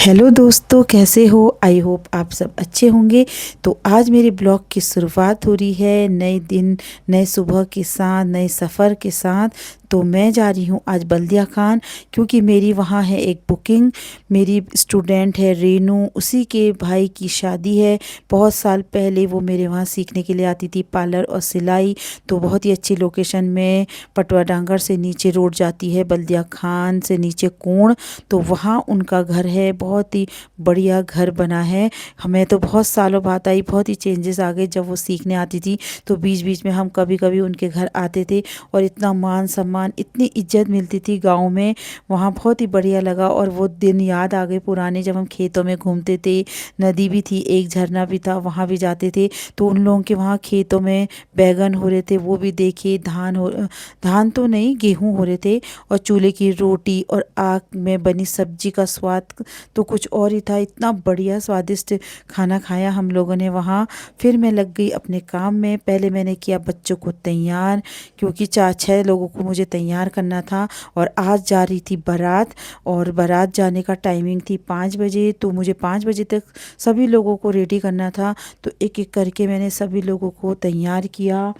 Hello दोस्तों, कैसे हो? आई होप आप सब अच्छे होंगे। तो आज मेरे ब्लॉग की शुरुआत हो रही है नए दिन, नए सुबह के साथ, नए सफ़र के साथ। तो मैं जा रही हूँ आज बल्दिया खान, क्योंकि मेरी वहाँ है एक बुकिंग। मेरी स्टूडेंट है रेनू, उसी के भाई की शादी है। बहुत साल पहले वो मेरे वहाँ सीखने के लिए आती थी पार्लर और सिलाई। तो बहुत ही अच्छी लोकेशन में पटवा डांगर से नीचे रोड जाती है, बल्दिया खान से नीचे कोण। तो वहाँ उनका घर है, बहुत ही बढ़िया घर बना है। हमें तो बहुत सालों बाद आई, बहुत ही चेंजेस आ गए जब वो सीखने आती थी। तो बीच बीच में हम कभी कभी उनके घर आते थे और इतना मान सम्मान, इतनी इज्जत मिलती थी गाँव में। वहाँ बहुत ही बढ़िया लगा और वो दिन याद आ गए पुराने, जब हम खेतों में घूमते थे। नदी भी थी, एक झरना भी था, वहाँ भी जाते थे। तो उन लोगों के वहाँ खेतों में बैगन हो रहे थे, वो भी देखे। धान तो नहीं, गेहूँ हो रहे थे। और चूल्हे की रोटी और आग में बनी सब्जी का स्वाद तो कुछ और ही था। इतना बढ़िया स्वादिष्ट खाना खाया हम लोगों ने वहाँ। फिर मैं लग गई अपने काम में। पहले मैंने किया बच्चों को तैयार, क्योंकि 4-6 लोगों को मुझे तैयार करना था। और आज जा रही थी बारात, और बारात जाने का टाइमिंग थी 5 बजे। तो मुझे 5 बजे तक सभी लोगों को रेडी करना था। तो एक एक करके मैंने सभी लोगों को तैयार किया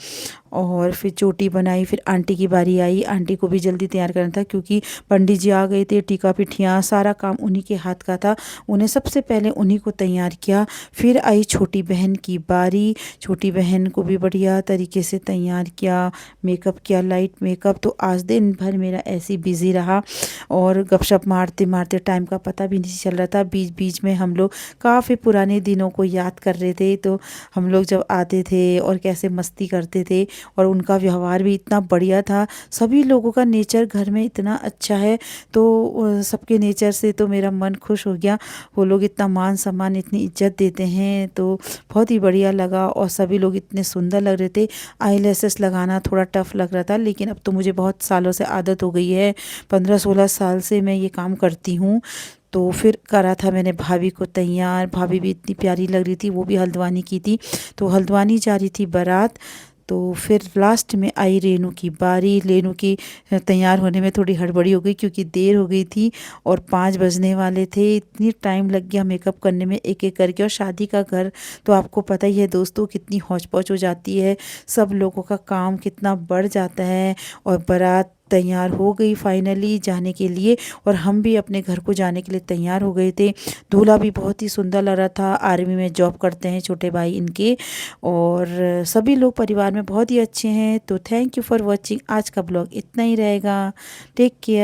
और फिर चोटी बनाई। फिर आंटी की बारी आई, आंटी को भी जल्दी तैयार करना था, क्योंकि पंडित जी आ गए थे। टीका पिठियाँ सारा काम उन्हीं के हाथ का था, उन्हें सबसे पहले उन्हीं को तैयार किया। फिर आई छोटी बहन की बारी, छोटी बहन को भी बढ़िया तरीके से तैयार किया, मेकअप किया, लाइट मेकअप। तो आज दिन भर मेरा ऐसे ही बिजी रहा और गपशप मारते मारते टाइम का पता भी नहीं चल रहा था। बीच बीच में हम लोग काफ़ी पुराने दिनों को याद कर रहे थे। तो हम लोग जब आते थे और कैसे मस्ती करते थे, और उनका व्यवहार भी इतना बढ़िया था। सभी लोगों का नेचर घर में इतना अच्छा है। तो सबके नेचर से तो मेरा मन खुश हो गया। वो लोग इतना मान सम्मान, इतनी इज्जत देते हैं, तो बहुत ही बढ़िया लगा। और सभी लोग इतने सुंदर लग रहे थे। आई लेसेस लगाना थोड़ा टफ लग रहा था, लेकिन अब तो मुझे बहुत सालों से आदत हो गई है। 15-16 साल से मैं ये काम करती हूँ। तो फिर करा था मैंने भाभी को तैयार। भाभी भी इतनी प्यारी लग रही थी, वो भी हल्द्वानी की थी। तो हल्द्वानी जा रही थी बारात। तो फिर लास्ट में आई रेनू की बारी। रेनू की तैयार होने में थोड़ी हड़बड़ी हो गई, क्योंकि देर हो गई थी और 5 बजने वाले थे। इतनी टाइम लग गया मेकअप करने में, एक एक करके। और शादी का घर तो आपको पता ही है दोस्तों, कितनी हौच पौच हो जाती है, सब लोगों का काम कितना बढ़ जाता है। और बारात तैयार हो गई फाइनली जाने के लिए, और हम भी अपने घर को जाने के लिए तैयार हो गए थे। दूल्हा भी बहुत ही सुंदर लग रहा था, आर्मी में जॉब करते हैं छोटे भाई इनके। और सभी लोग परिवार में बहुत ही अच्छे हैं। तो थैंक यू फॉर वॉचिंग। आज का ब्लॉग इतना ही रहेगा। Take care.